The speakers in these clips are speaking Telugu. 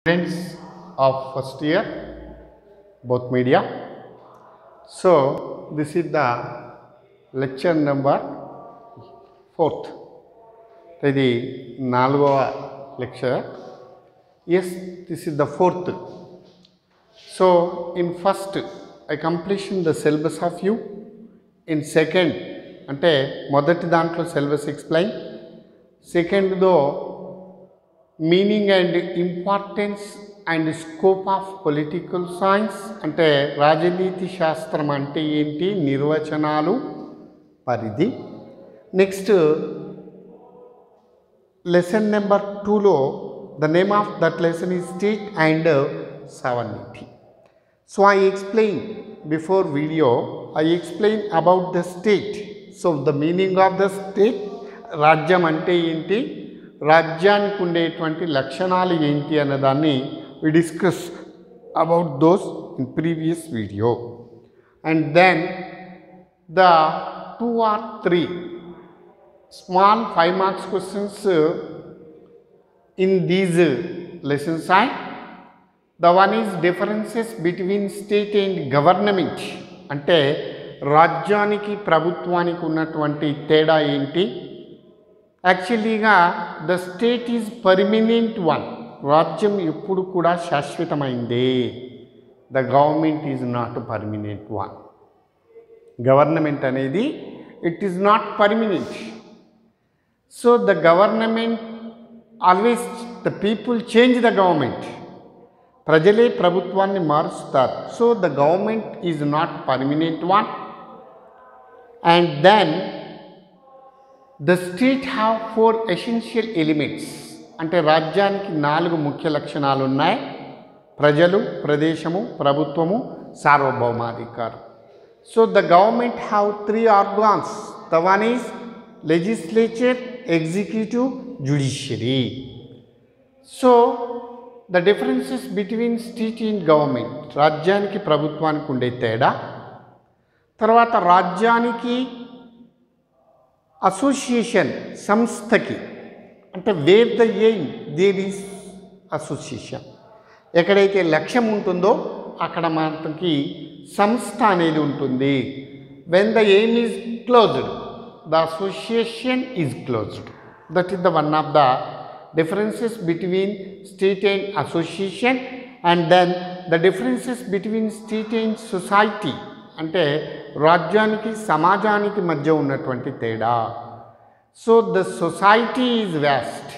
Students of first year, both media. So this is the lecture number 4th. ఇది 4వ lecture. Yes, this is the 4th. So in first I completion the syllabus of you. In second అంటే మొదటి దాంట్లో syllabus explain. Second though meaning and importance and scope of political science అంటే రాజనీతి శాస్త్రం అంటే ఏంటి, నిర్వచనాలు, పరిధి. నెక్స్ట్ లెసన్ నెంబర్ 2లో the name of that lesson is state and sovereignty. So I explained before video, I explained about the state. So the meaning of the state, రాజ్యం అంటే ఏంటి, రాజ్యానికి ఉండేటువంటి లక్షణాలు ఏంటి అన్నదాన్ని we discuss about those in previous video. And then the 2 or 3 small 5 marks questions in these lessons. The one is differences between state and government అంటే రాజ్యానికి ప్రభుత్వానికి ఉన్నటువంటి తేడా ఏంటి. యాక్చువల్లీగా the state is permanent one, రాజ్యం ఎప్పుడు కూడా శాశ్వతమైందే. The government is not permanent one. Government అనేది it is not permanent. So the government always the people change the government, ప్రజలే ప్రభుత్వాన్ని మారుస్తారు. So the government is not permanent one. And then the state have 4 essential elements అంటే రాజ్యానికి 4 ముఖ్య లక్షణాలు ఉన్నాయి. ప్రజలు, ప్రదేశము, ప్రభుత్వము, సార్వభౌమాధికారం. So the government have 3 organs. The one is legislature, executive, judiciary. So the differences between state and government, రాజ్యానికి ప్రభుత్వానికి ఉండే తేడా. తర్వాత రాజ్యానికి అసోసియేషన్, సంస్థకి అంటే where the aim there is association, ఎక్కడైతే లక్ష్యం ఉంటుందో అక్కడ మనకి సంస్థ అనేది ఉంటుంది. When the aim is closed the association is closed. That is the one of the differences between state and association. And then the differences between state and society అంటే రాజ్యానికి సమాజానికి మధ్య ఉన్నటువంటి తేడా. So the society is vast,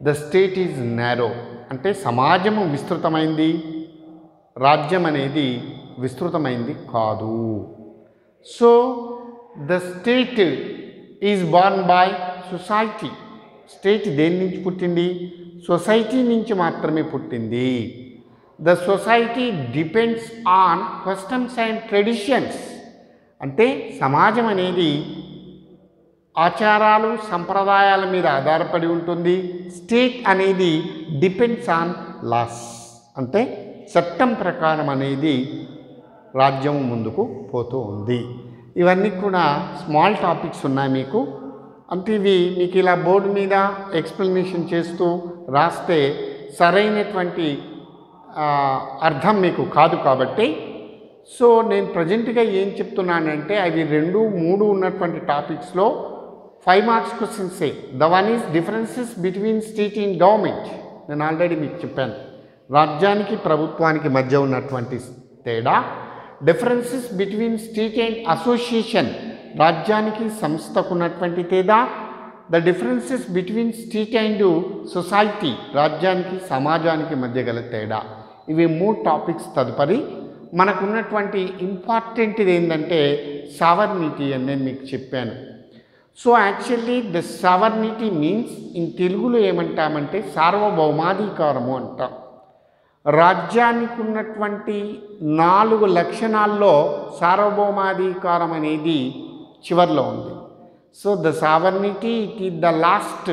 the state is narrow. అంటే సమాజము విస్తృతమైంది, రాజ్యం అనేది విస్తృతమైంది కాదు. So the state is born by society. State దేని నుంచి పుట్టింది, సొసైటీ నుంచి మాత్రమే పుట్టింది. The society depends on customs and traditions అంటే సమాజం అనేది ఆచారాలు, సంప్రదాయాల మీద ఆధారపడి ఉంటుంది. స్టేట్ అనేది డిపెండ్స్ ఆన్ లాస్ అంటే చట్టం ప్రకారం అనేది రాజ్యం ముందుకు పోతూ ఉంది. ఇవన్నీ కూడా స్మాల్ టాపిక్స్ ఉన్నాయి మీకు. అంటే ఇవి మీకు ఇలా బోర్డు మీద ఎక్స్ప్లెనేషన్ చేస్తూ రాస్తే సరైనటువంటి అర్థం మీకు కాదు. కాబట్టి సో నేను ప్రజెంట్గా ఏం చెప్తున్నానంటే అవి 2, 3 ఉన్నటువంటి టాపిక్స్లో 5 మార్క్స్ క్వశ్చన్సే. The one is differences between state and government. నేను ఆల్రెడీ మీకు చెప్పాను రాజ్యానికి ప్రభుత్వానికి మధ్య ఉన్నటువంటి తేడా. Differences between state and association, రాజ్యానికి సంస్థకు ఉన్నటువంటి తేడా. The differences between state and society, రాజ్యానికి సమాజానికి మధ్య గల తేడా. ఇవి 3 టాపిక్స్. తదుపరి మనకున్నటువంటి ఇంపార్టెంట్ది ఏంటంటే సావర్నిటీ అని నేను మీకు చెప్పాను. So actually the sovereignty means in తెలుగులో ఏమంటామంటే సార్వభౌమాధికారము అంటాం. రాజ్యానికి ఉన్నటువంటి 4 లక్షణాల్లో సార్వభౌమాధికారం అనేది చివర్లో ఉంది. So the sovereignty it is the last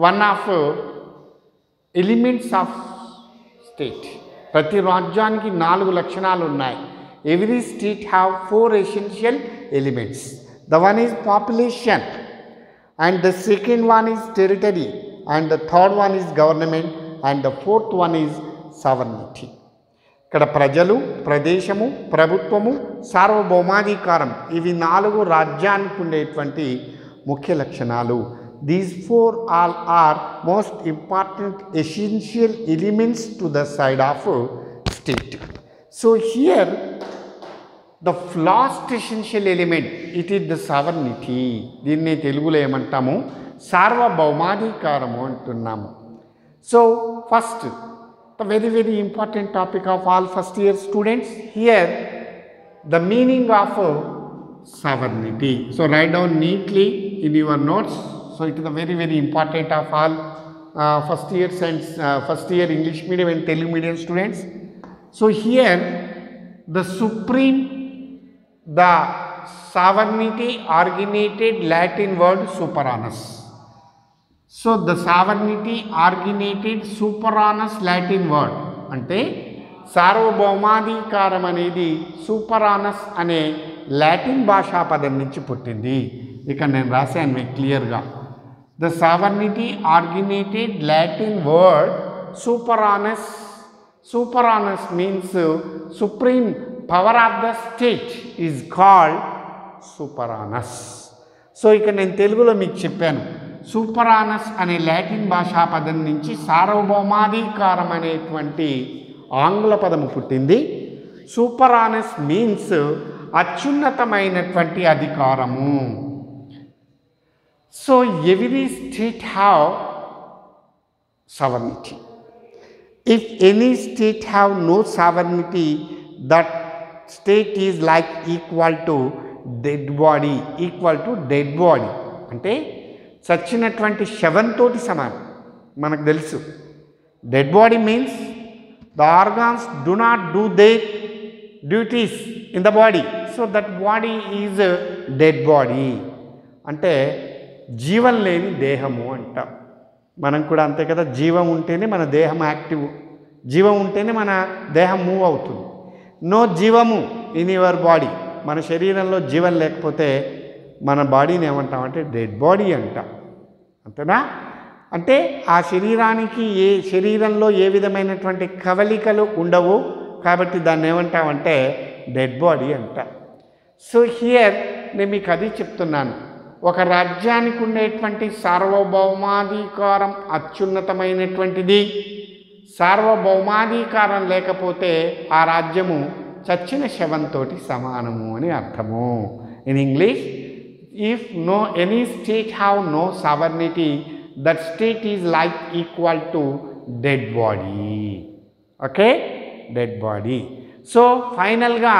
one of elements of state. ప్రతి రాజ్యానికి 4 లక్షణాలు ఉన్నాయి. Every state have 4 essential elements. The one is population, and the second one is territory, and the third one is government, and the fourth one is sovereignty. ఇక్కడ ప్రజలు, ప్రదేశము, ప్రభుత్వము, సార్వభౌమాధికారం ఇవి 4 రాజ్యానికి ఉండేటువంటి ముఖ్య లక్షణాలు. These 4 all are most important essential elements to the side of state. So here the last essential element, it is the sovereignty. దీన్ని తెలుగులో ఏమంటాము? సార్వభౌమాధికారము అంటున్నాము. So first, the very important topic of all first year students, here the meaning of sovereignty. So write down neatly in your notes. So it is a very important of all first year science, first year English medium and Telugu medium students. So here the supreme, the sovereignty originated Latin word superanis. So the sovereignty originated superanis Latin word. అంటే సార్వభౌమాధికారం అనేది సూపరానస్ అనే లాటిన్ భాషా పదం నుంచి పుట్టింది. ఇక్కడ నేను రాశాను మీకు క్లియర్గా. The sovereignty originated Latin word superanus. Superanus means supreme power of the state is called superanus. So ఇక్కడ నేను తెలుగులో మీకు చెప్పాను, సూపరానస్ అనే లాటిన్ భాషా పదం నుంచి సార్వభౌమాధికారం అనేటువంటి ఆంగ్ల పదము పుట్టింది. సూపరానస్ మీన్స్ అత్యున్నతమైనటువంటి అధికారము. So every state have sovereignty. If any state have no sovereignty, that state is like equal to dead body. Equal to dead body అంటే చచ్చినటువంటి శవంతోటి సమానం. మనకు తెలుసు dead body means the organs do not do there duties in the body. So that body is dead body అంటే జీవం లేని దేహము అంటాం. మనం కూడా అంతే కదా, జీవం ఉంటేనే మన దేహం యాక్టివ్, జీవం ఉంటేనే మన దేహం మూవ్ అవుతుంది. నో జీవము ఇన్ యువర్ బాడీ, మన శరీరంలో జీవం లేకపోతే మన బాడీని ఏమంటామంటే డెడ్ బాడీ అంటాం. అంతేనా? అంటే ఆ శరీరానికి శరీరంలో ఏ విధమైనటువంటి కవలికలు ఉండవు కాబట్టి దాన్ని ఏమంటామంటే డెడ్ బాడీ అంటాం. సో హియర్ నేను మీకు అది చెప్తున్నాను, ఒక రాజ్యానికి ఉండేటువంటి సార్వభౌమాధికారం అత్యున్నతమైనటువంటిది. సార్వభౌమాధికారం లేకపోతే ఆ రాజ్యము చచ్చిన శవంతోటి సమానము అని అర్థము. In English, if no any state have no sovereignty, that state is like equal to dead body. Okay, dead body. So ఫైనల్గా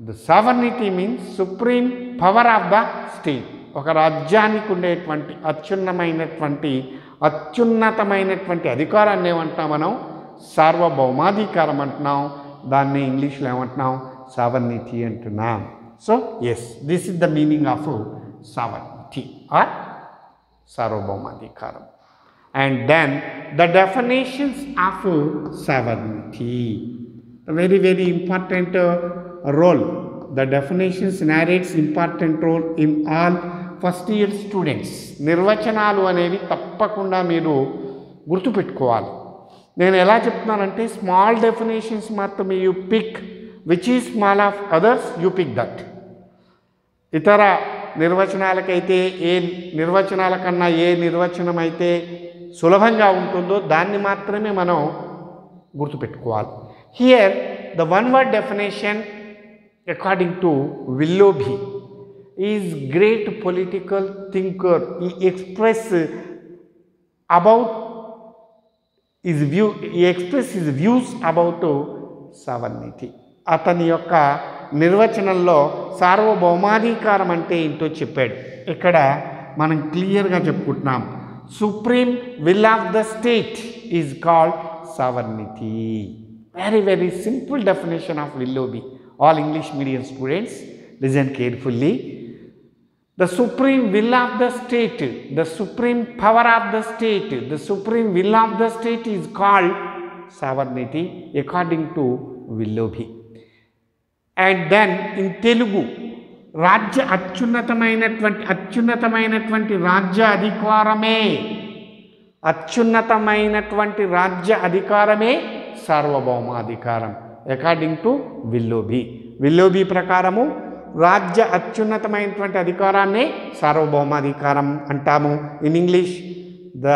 the sovereignty means supreme power of the state. ఒక రాజ్యానికి ఉండేటువంటి అత్యున్నతమైనటువంటి అధికారాన్ని ఏమంటున్నాం మనం? సార్వభౌమాధికారం అంటున్నాం. దాన్ని ఇంగ్లీష్లో ఏమంటున్నాం? సావర్నిటీ అంటున్నాం. So yes, this is the meaning of sovereignty or సార్వభౌమాధికారం. And then the definitions of sovereignty, very important role. The definitions narrates important role in all first year students. నిర్వచనాలు అనేవి తప్పకుండా మీరు గుర్తుపెట్టుకోవాలి. నేను ఎలా చెప్తున్నానంటే స్మాల్ డెఫినేషన్స్ మాత్రమే you pick, which is small of others you pick that. ఇతర నిర్వచనాలకైతే ఏ నిర్వచనాల కన్నా ఏ నిర్వచనం అయితే సులభంగా ఉంటుందో దాన్ని మాత్రమే మనం గుర్తుపెట్టుకోవాలి. Here the one word definition according to Willoughby is great political thinker. He expresses about his views about sovereignty. అతని యొక్క నిర్వచనంలో సార్వభౌమాధికారం అంటే ఏంటో చెప్పాడు. ఇక్కడ మనం క్లియర్గా చెప్పుకుంటున్నాం, supreme will of the state is called sovereignty. Very simple definition of Willoughby. All English medium students, listen carefully. The supreme will of the state, the supreme power of the state, the supreme will of the state is called sovereignty according to Willoughby. And then in Telugu, రాజ్య అత్యున్నతమైనటువంటి రాజ్య అధికారమే అత్యున్నతమైనటువంటి రాజ్య అధికారమే సార్వభౌమాధికారం అకార్డింగ్ టు విల్లోబీ. విల్లోబీ ప్రకారము రాజ్య అత్యున్నతమైనటువంటి అధికారాన్నే సార్వభౌమాధికారం అంటాము. In English the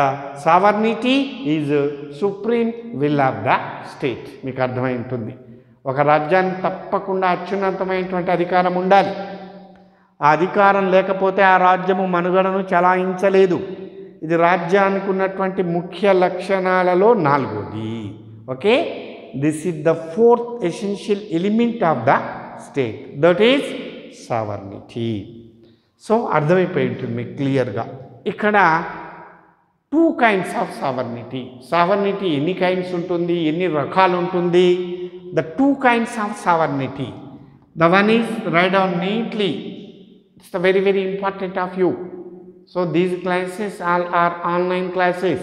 sovereignty is supreme will of the state. మీకు అర్థమై ఉంటుంది. ఒక రాజ్యానికి తప్పకుండా అత్యున్నతమైనటువంటి అధికారం ఉండాలి. ఆ అధికారం లేకపోతే ఆ రాజ్యము మనుగడను చలాయించలేదు. ఇది రాజ్యానికి ఉన్నటువంటి ముఖ్య లక్షణాలలో 4వది. Okay, this is the 4th essential element of the state, that is sovereignty. So అర్థమైపోయి ఉంటుంది మీకు క్లియర్గా. ఇక్కడ 2 kinds ఆఫ్ సావర్నిటీ. సావర్నిటీ ఎన్ని కైండ్స్ ఉంటుంది, ఎన్ని రకాలు ఉంటుంది? The 2 kinds of sovereignty. The one is write down neatly. It's the very very important of you. So these classes all are online classes.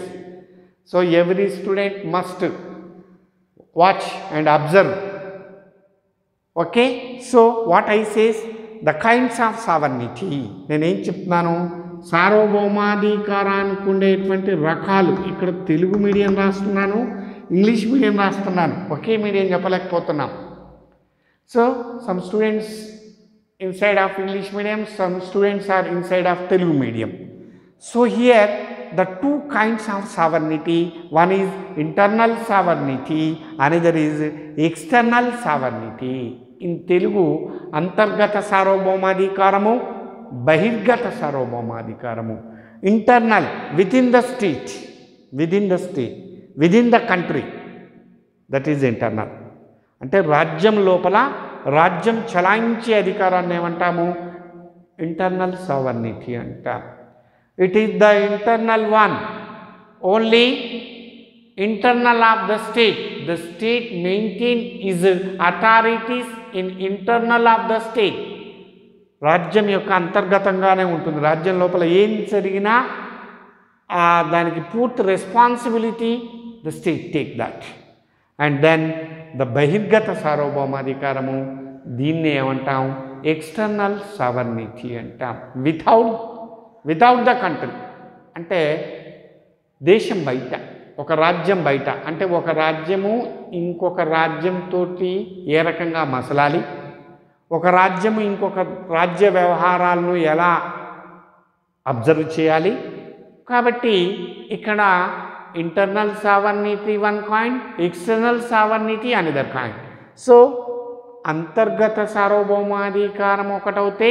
So every student must watch and observe. Okay. So what I says, the kinds of sovereignty. నేను ఏం చెప్తున్నాను, సార్వభౌమాధికారానికి ఉండేటువంటి రకాలు. ఇక్కడ తెలుగు మీడియం రాస్తున్నాను, ఇంగ్లీష్ మీడియం రాస్తున్నాను, ఒకే మీడియం చెప్పలేకపోతున్నాం. So some students inside of English medium, some students are inside of Telugu medium. So here the 2 kinds of sovereignty. One is internal sovereignty, another is external sovereignty. In Telugu అంతర్గత సార్వభౌమాధికారము, బహిర్గత సార్వభౌమాధికారము. Internal within the state, within the state, within the country, that is internal. అంటే రాజ్యం లోపల రాజ్యం చలాయించే అధికారాన్ని ఏమంటాము, ఇంటర్నల్ సావర్నిటీ అంటాం. It is the internal one, only internal of the state. The state maintain is authorities in internal of the state. రాజ్యం యొక్క అంతర్గతంగానే ఉంటుంది. రాజ్యం లోపల ఏం జరిగినా దానికి పూర్తి responsibility the state take that. And then the బహిర్గత సార్వభౌమాధికారము, దీన్ని ఏమంటాం, ఎక్స్టర్నల్ సావర్నిటీ అంటాం. వితౌట్ ద కంట్రీ, అంటే దేశం బయట, ఒక రాజ్యం బయట. అంటే ఒక రాజ్యము ఇంకొక రాజ్యంతో ఏ రకంగా మసలాలి, ఒక రాజ్యము ఇంకొక రాజ్య వ్యవహారాలను ఎలా అబ్జర్వ్ చేయాలి. కాబట్టి ఇక్కడ internal sovereignty one coin, external sovereignty another coin. So అంతర్గత సార్వభౌమాధికారం ఒకటవుతే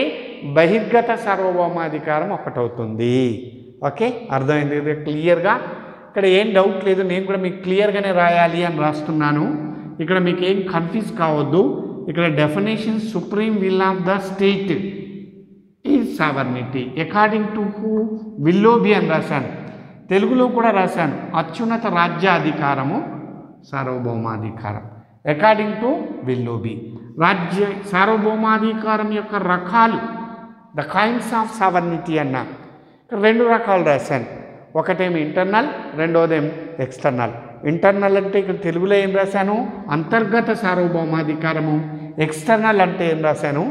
బహిర్గత సార్వభౌమాధికారం ఒకటవుతుంది. ఓకే, అర్థమైంది కదా క్లియర్గా? ఇక్కడ ఏం డౌట్ లేదు, నేను కూడా మీకు క్లియర్గానే రాయాలి అని రాస్తున్నాను. ఇక్కడ మీకు ఏం కన్ఫ్యూజ్ కావద్దు. ఇక్కడ definition, supreme will of the state is sovereignty according to who, Willoughby అని రాశాను. తెలుగులో కూడా రాశాను, అత్యున్నత రాజ్యాధికారము సార్వభౌమాధికారం అకార్డింగ్ టు విల్లోబీ. రాజ్య సార్వభౌమాధికారం యొక్క రకాలు, ద కైండ్స్ ఆఫ్ సావర్నిటీ అన్నా. ఇక్కడ 2 రకాలు రాశాను, ఒకటేమో ఇంటర్నల్, రెండోదేమో ఎక్స్టర్నల్. ఇంటర్నల్ అంటే ఇక్కడ తెలుగులో ఏం రాశాను, అంతర్గత సార్వభౌమాధికారము. ఎక్స్టర్నల్ అంటే ఏం రాశాను,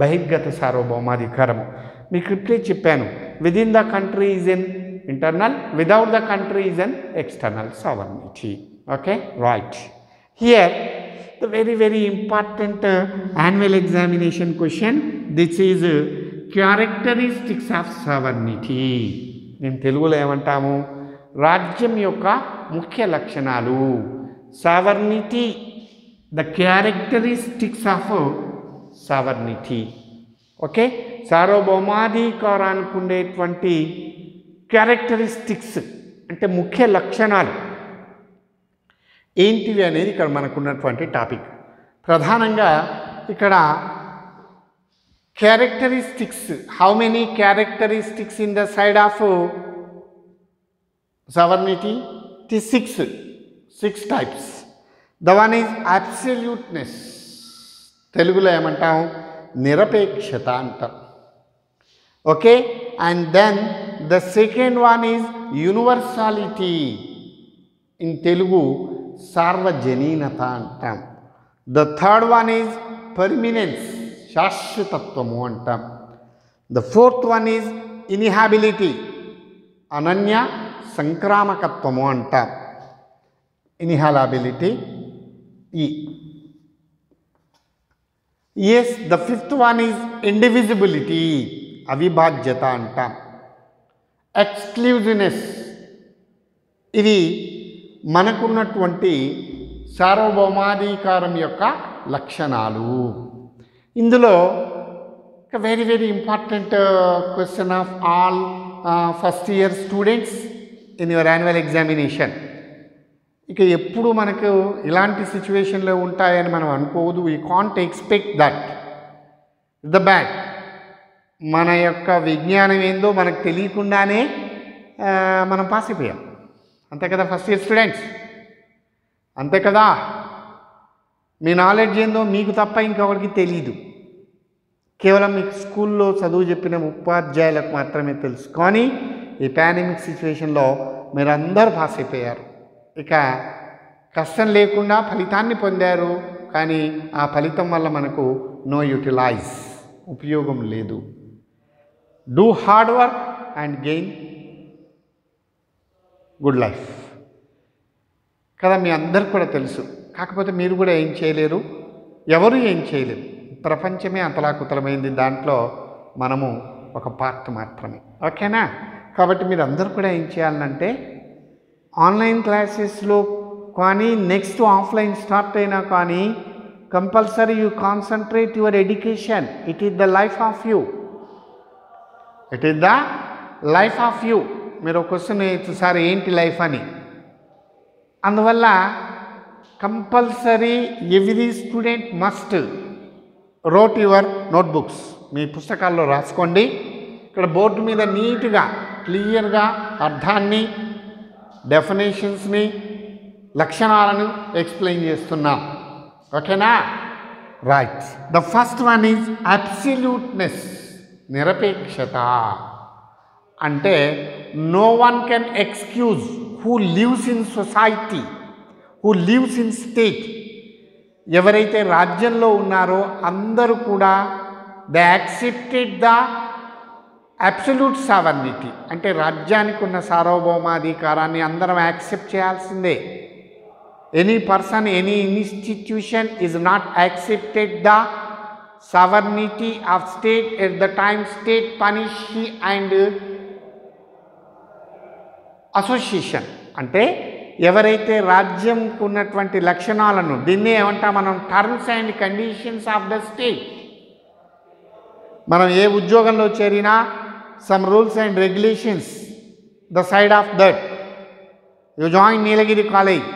బహిర్గత సార్వభౌమాధికారము. మీకు ఇప్పుడే చెప్పాను, within the country is an internal, without the country is an external sovereignty. Okay, right. Here the very very important annual examination question, this is characteristics of sovereignty. నేను తెలుగులో ఏమంటాము, రాజ్యం యొక్క ముఖ్య లక్షణాలు. Sovereignty, the characteristics of sovereignty. Okay, సార్వభౌమాధికారానికి ఉండేటువంటి క్యారెక్టరిస్టిక్స్ అంటే ముఖ్య లక్షణాలు ఏంటివి అనేది ఇక్కడ మనకున్నటువంటి టాపిక్. ప్రధానంగా ఇక్కడ characteristics, how many characteristics in the side of sovereignty? 6 types. The one is absoluteness, తెలుగులో ఏమంటాం, నిరపేక్షత అంటాం. Okay, and then the second one is universality, in Telugu సార్వజనీనత అంటాం. The third one is permanence, శాశ్వతత్వము అంటాం. The fourth one is inalienability, అనన్య సంక్రామకత్వము అంటాం. Inalienability. Yes, the fifth one is indivisibility, అవిభాజ్యత అంటాం. ఎక్స్క్లూజివ్నెస్, ఇది మనకున్నటువంటి సార్వభౌమాధికారం యొక్క లక్షణాలు. ఇందులో ఒక very very important question of all first year students in your annual examination. ఇక ఎప్పుడు మనకు ఇలాంటి సిచ్యువేషన్లో ఉంటాయని మనం అనుకోవద్దు. We can't expect that the bad. మన యొక్క విజ్ఞానం ఏందో మనకు తెలియకుండానే మనం పాస్ అయిపోయాం. అంతే కదా ఫస్ట్ ఇయర్ స్టూడెంట్స్, అంతే కదా. మీ నాలెడ్జ్ ఏందో మీకు తప్ప ఇంకొకరికి తెలీదు. కేవలం మీకు స్కూల్లో చదువు చెప్పిన ఉపాధ్యాయులకు మాత్రమే తెలుసు. కానీ ఈ పాండమిక్ సిచ్యువేషన్లో మీరందరూ పాస్ అయిపోయారు. ఇక కష్టం లేకుండా ఫలితాన్ని పొందారు, కానీ ఆ ఫలితం వల్ల మనకు నో యూటిలైజ్, ఉపయోగం లేదు. Do hard work and gain good life కదా, మీ అందరికి కూడా తెలుసు. కాకపోతే మీరు కూడా ఏం చేయలేరు, ఎవరు ఏం చేయలేరు. ప్రపంచమే అతలాకుతలమైంది, దాంట్లో మనము ఒక పార్ట్ మాత్రమే. ఓకేనా? కాబట్టి మీరు అందరూ కూడా ఏం చేయాలంటే ఆన్లైన్ క్లాసెస్లో కానీ నెక్స్ట్ ఆఫ్లైన్ స్టార్ట్ అయినా కానీ compulsory you concentrate your education. It is the life of you, it is the life of you. మీరు ఒక క్వశ్చన్ సార్ ఏంటి లైఫ్ అని, అందువల్ల compulsory every student must wrote your notebooks. మీ పుస్తకాల్లో రాసుకోండి. ఇక్కడ బోర్డు మీద నీట్గా క్లియర్గా అర్థాన్ని, డెఫినేషన్స్ని, లక్షణాలను ఎక్స్ప్లెయిన్ చేస్తున్నాం. ఓకేనా? Right. The first one is absoluteness, నిరపేక్షత. అంటే no one can excuse who lives in society, who lives in state. ఎవరైతే రాజ్యంలో ఉన్నారో అందరూ కూడా they accepted the absolute sovereignty. అంటే రాజ్యానికి ఉన్న సార్వభౌమాధికారాన్ని అందరం యాక్సెప్ట్ చేయాల్సిందే. Any person, any institution is not accepted the sovereignty of state at the time state punish and association. అంటే ఎవరైతే రాజ్యంకు ఉన్నటువంటి లక్షణాలను, దీన్నే ఏమంటాం మనం, terms and conditions of the state. మనం ఏ ఉద్యోగంలో చేరినా some rules and regulations, the side of that you join Nilgiri college,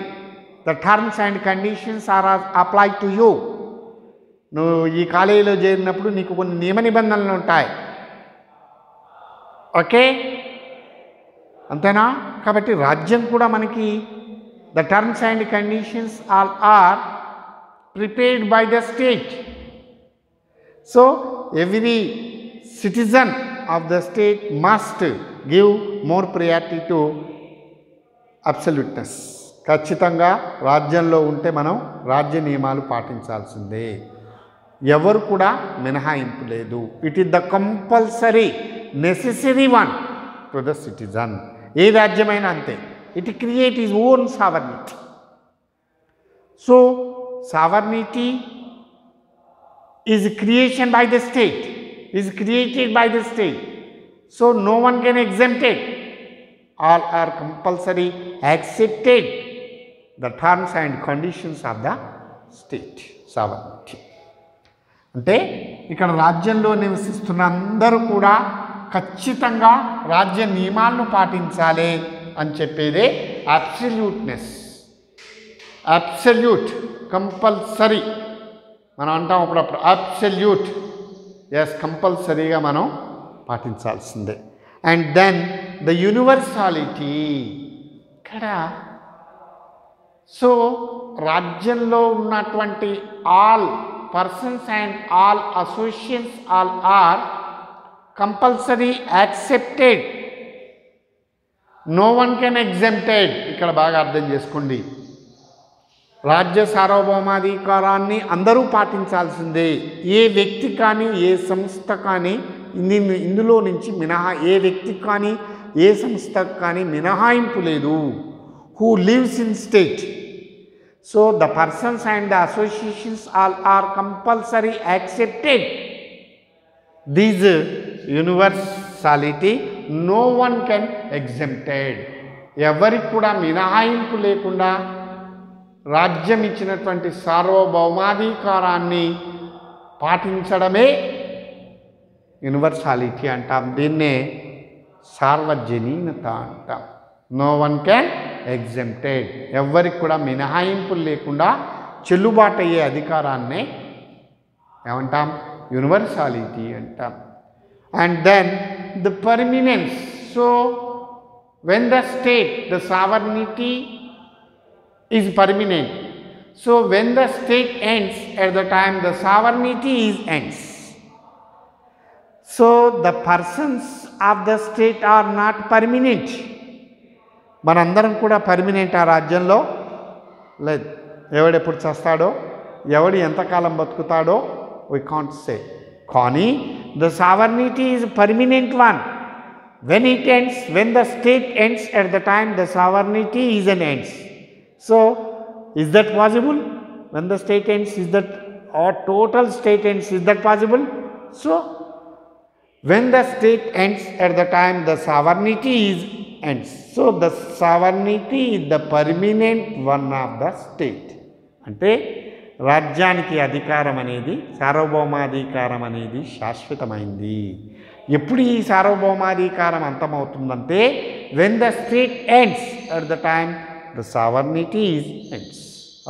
the terms and conditions are apply to you. నువ్వు ఈ కాలేజీలో చేరినప్పుడు నీకు కొన్ని నియమ నిబంధనలు ఉంటాయి. ఓకే, అంతేనా? కాబట్టి రాజ్యం కూడా మనకి the terms and conditions all are prepared by the state. So every citizen of the state must give more priority to absoluteness. ఖచ్చితంగా రాజ్యంలో ఉంటే మనం రాజ్య నియమాలు పాటించాల్సిందే, ఎవరు కూడా మినహాయింపు లేదు. It is the compulsory necessary one to the citizen. ఏ రాజ్యమైనా అంతే, it create his own sovereignty. So sovereignty is creation by the state, is created by the state. So no one can exempted, all are compulsory accepted the terms and conditions of the state sovereignty. అంటే ఇక్కడ రాజ్యంలో నివసిస్తున్న అందరూ కూడా ఖచ్చితంగా రాజ్య నియమాలను పాటించాలి అని చెప్పేదే అబ్సల్యూట్నెస్. అబ్సల్యూట్, కంపల్సరీ మనం అంటాం అప్పుడప్పుడు అబ్సల్యూట్. ఎస్, కంపల్సరీగా మనం పాటించాల్సిందే. And then the universality. ఇక్కడ సో రాజ్యంలో ఉన్నటువంటి all persons and all associations all are compulsory accepted, no one can exempted. ఇక్కడ బాగా అర్థం చేసుకోండి, రాజ్య సార్వభౌమాధికారాన్ని అందరూ పాటించాల్సిందే. ఏ వ్యక్తి కానీ ఏ సంస్థ కానీ ఇందులో నుంచి మినహా ఏ వ్యక్తి కానీ ఏ సంస్థకు కానీ మినహాయింపు లేదు. Who lives in state. So the persons and the associations all are compulsory accepted these universality. No one can exempted. ఎవరికి కూడా మినహాయింపు లేకుండా రాజ్యం ఇచ్చినటువంటి సార్వభౌమాధికారాన్ని పాటించడమే యూనివర్సాలిటీ అంటాం. దీన్నే సార్వజనీనత అంటాం. No one can exempted. ఎవరికి కూడా మినహాయింపులు లేకుండా చెల్లుబాటు అయ్యే అధికారాన్నే ఏమంటాం? యూనివర్సాలిటీ అంటాం. And then the permanence. So when the state, the sovereignty is permanent. So when the state ends, at the time the sovereignty is ends. So the persons of the state are not permanent. మనందరం కూడా పర్మినెంట్ ఆ రాజ్యంలో లేదు. ఎవడెప్పుడు చస్తాడో, ఎవడు ఎంతకాలం బతుకుతాడో we can't say. కానీ the sovereignty is permanent one. When it ends, when the state ends, at the time the sovereignty is an ends. So is that possible? When the state ends, is that, or total state ends, is that possible? So when the state ends, at the time the sovereignty is ends. So the sovereignty is the permanent one of the state. అంటే రాజ్యానికి అధికారం అనేది, సార్వభౌమాధికారం అనేది శాశ్వతమైంది. ఎప్పుడు ఈ సార్వభౌమాధికారం అంతమవుతుందంటే when the state ends, at the time the sovereignty is ends.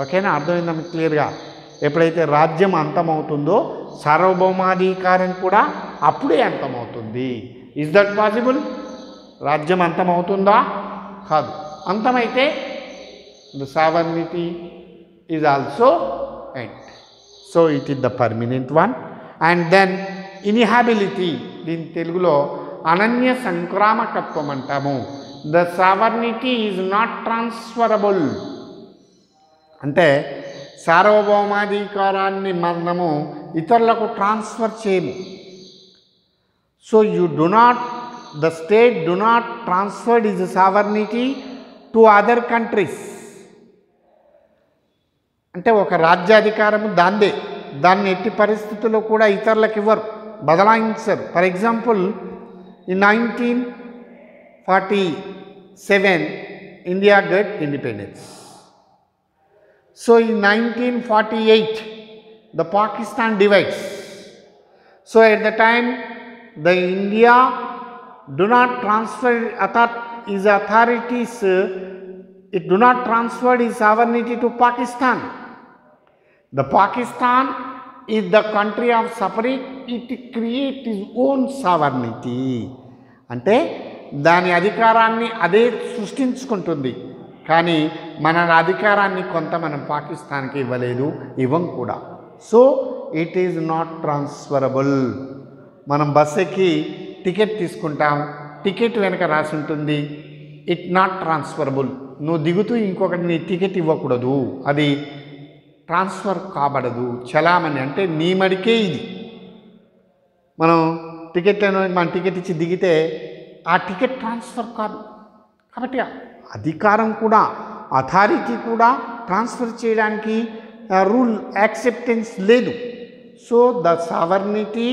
ఓకేనా? అర్థమైందా మీకు క్లియర్గా? ఎప్పుడైతే రాజ్యం అంతమవుతుందో సార్వభౌమాధికారం కూడా అప్పుడే అంతమవుతుంది. Is that possible? రాజ్యం అంతమవుతుందా? కాదు. అంతమైతే the sovereignty is also end. So it is the permanent one. And then ఇన్హాబిలిటీ, దీని తెలుగులో అనన్య సంక్రామకత్వం అంటాము. The sovereignty is not transferable. అంటే సార్వభౌమాధికారాన్ని మనము ఇతరులకు ట్రాన్స్ఫర్ చేయము. So you do not, the state do not transferred is sovereignty to other countries. అంటే ఒక రాజ్యాధికారము దాందే, దాన్ని ఎట్టి పరిస్థితుల్లో కూడా ఇతరులకు ఇవ్వరు, బదలాయించరు. For example in 1947 India get independence. So in 1948 the Pakistan divides. So at the time the India do not transfer his authorities, it do not transfer his sovereignty to Pakistan. The Pakistan is the country of separate, it creates its own sovereignty. అంటే దాని అధికారాన్ని అదే సృష్టించుకుంటుంది. కానీ మన అధికారాన్ని కొంత మనం పాకిస్తాన్కి ఇవ్వలేదు, ఇవ్వం కూడా. So it is not transferable. మనం బస్ ఎక్కి టికెట్ తీసుకుంటాం, టికెట్ వెనక రాసి ఉంటుంది ఇట్ నాట్ ట్రాన్స్ఫరబుల్. నువ్వు దిగుతూ ఇంకొకటి నీ టికెట్ ఇవ్వకూడదు, అది ట్రాన్స్ఫర్ కాబడదు. చలామణి అంటే నీ మడికే ఇది. మనం మన టికెట్ ఇచ్చి దిగితే ఆ టికెట్ ట్రాన్స్ఫర్ కాదు. కాబట్టి అధికారం కూడా, అథారిటీ కూడా ట్రాన్స్ఫర్ చేయడానికి రూల్ యాక్సెప్టెన్స్ లేదు. So the sovereignty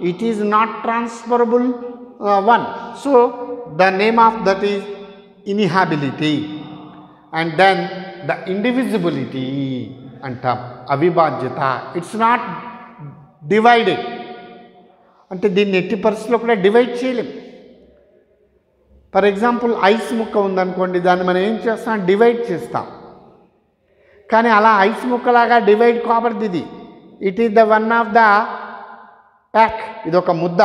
it is not transferable one. So the name of that is inalienability. And then the indivisibility అంటాం, అవిభాజ్యత. It's naught divided. అంటే దీన్ని ఎట్టి పరిస్థితుల్లో కూడా డివైడ్ చేయలేం. ఫర్ ఎగ్జాంపుల్ ఐస్ ముక్క ఉందనుకోండి, దాన్ని మనం ఏం చేస్తాం? డివైడ్ చేస్తాం. కానీ అలా ఐస్ ముక్కలాగా డివైడ్ కాబడదు ఇది. It is the one of the pack. ఇది ఒక ముద్ద.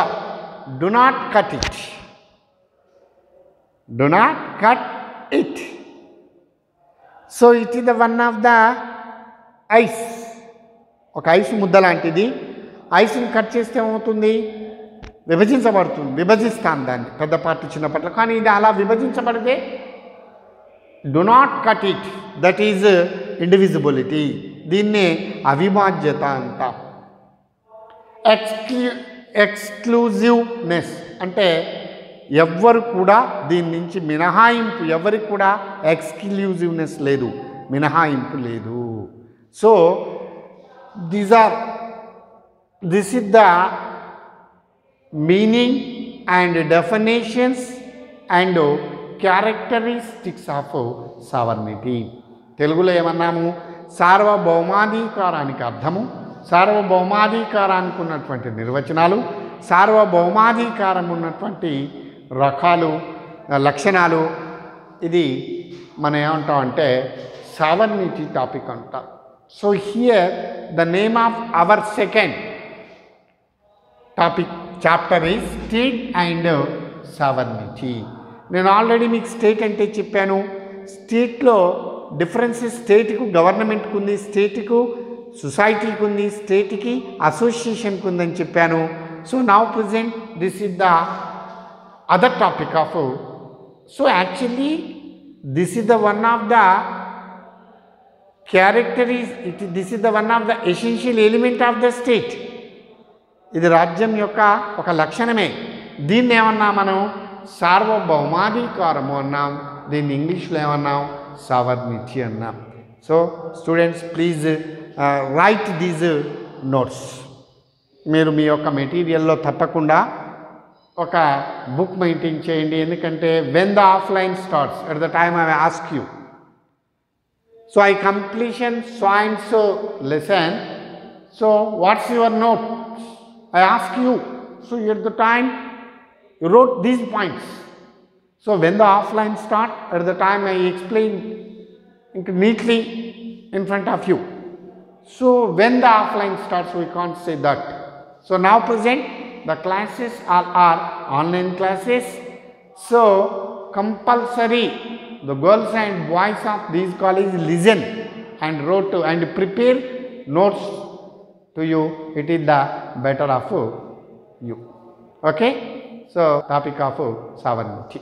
Do not cut it, do not cut it. So it is the one of the ice. ఒక ఐస్ ముద్ద లాంటిది. ఐస్ని కట్ చేస్తే ఏమవుతుంది? విభజించబడుతుంది. విభజిస్తాం దాన్ని, పెద్ద పార్ట్ చిన్న పార్ట్. కానీ ఇది అలా విభజించబడితే do not cut it, that is indivisibility. దీన్నే అవిభాజ్యత అంటాం. ఎక్స్క్లూజివ్నెస్ అంటే ఎవ్వరు కూడా దీని నుంచి మినహాయింపు, ఎవరికి కూడా ఎక్స్క్లూజివ్నెస్ లేదు, మినహాయింపు లేదు. So this is the meaning and definitions and characteristics of sovereignty. తెలుగులో ఏమన్నాము? సార్వభౌమాధికారానికి అర్థము, సార్వభౌమాధికారానికి ఉన్నటువంటి నిర్వచనాలు, సార్వభౌమాధికారం ఉన్నటువంటి రకాలు, లక్షణాలు. ఇది మనం ఏమంటామంటే సావర్నిటీ టాపిక్ అంటాం. So here the name of our second topic chapter is state and sovereignty. నేను ఆల్రెడీ మీకు స్టేట్ అంటే చెప్పాను. స్టేట్లో డిఫరెన్సెస్ స్టేట్కు గవర్నమెంట్కి ఉంది, స్టేట్కు సొసైటీకి ఉంది, స్టేట్కి అసోసియేషన్కి ఉందని చెప్పాను. So now present this is the other topic of. So actually this is the one of the this is the one of the essential element of the state. ఇది రాజ్యం యొక్క ఒక లక్షణమే. దీన్ని ఏమన్నా మనం సార్వభౌమాధికారము అన్నాం, దీన్ని ఇంగ్లీష్లో ఏమన్నాం? సావర్నిటీ అన్నాం. So students please right these notes. మీరు మీ యొక్క మెటీరియల్లో తప్పకుండా ఒక బుక్ మెయింటైన్ చేయండి. ఎందుకంటే when the offline starts at the time I ask you. So I completion so and so lesson. So what's your note? I ask you. So at the time you wrote these points. So when the offline start, at the time I explain neatly in front of you. So when the offline starts, we can't say that. So now present the classes are online classes. So compulsory the girls and boys of these colleges listen and wrote to and prepare notes to you. It is the better of you. Okay. So topic of sovereignty.